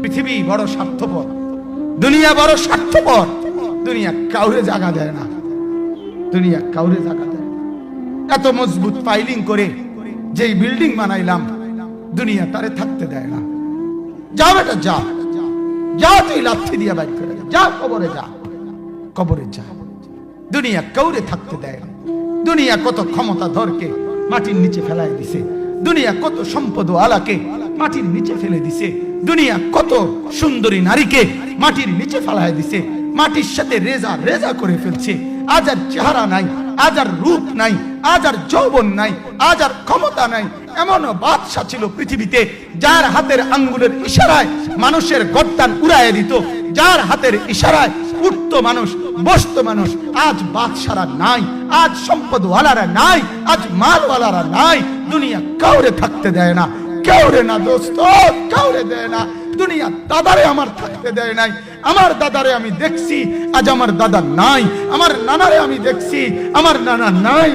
পৃথিবী বড় স্বার্থপর, দুনিয়া বড় স্বার্থপর। দুনিয়া কাউরে জায়গা দেয় না, দুনিয়া কাউরে জায়গা দেয় না। এত মজবুত ফাইলিং করে যেই বিল্ডিং বানাইলাম, দুনিয়া তারে থাকতে দেয় না। যা বেটা যা, যা তুই লাথি দিয়ে বাইর করে যা, কবরে যা, কবরে যা। দুনিয়া কাউরে থাকতে দেয় না। দুনিয়া কত ক্ষমতা ধরকে মাটির নিচে ফেলাই দিছে, দুনিয়া কত সম্পদ আলাকে মাটির নিচে ফেলে দিছে, দুনিয়া কত সুন্দরী নারীকে মাটির নিচে ফেলাই দিছে, মাটির সাথে রেজা রেজা করে ফেলছে। আজ আর চেহারা নাই, আজ আর রূপ নাই, আজ আর যৌবন নাই, আজ আর ক্ষমতা নাই। এমনও বাদশা ছিল পৃথিবীতে যার হাতের আঙ্গুলের ইশারায় মানুষের গর্দান উড়াইয়া দিত, যার হাতের ইশারায় উঠতো মানুষ, বসতো মানুষ। আজ বাদশারা নাই, আজ সম্পদওয়ালারা নাই, আজ মালওয়ালারা নাই। দুনিয়া কাউরে থাকতে দেয় না, কাউরে না দোস্ত, কাউরে দেয় না। দুনিয়া দাদারে আমার থাকতে দেয় নাই। আমার দাদারে আমি দেখছি, আজ আমার দাদা নাই। আমার নানারে আমি দেখছি, আমার নানা নাই।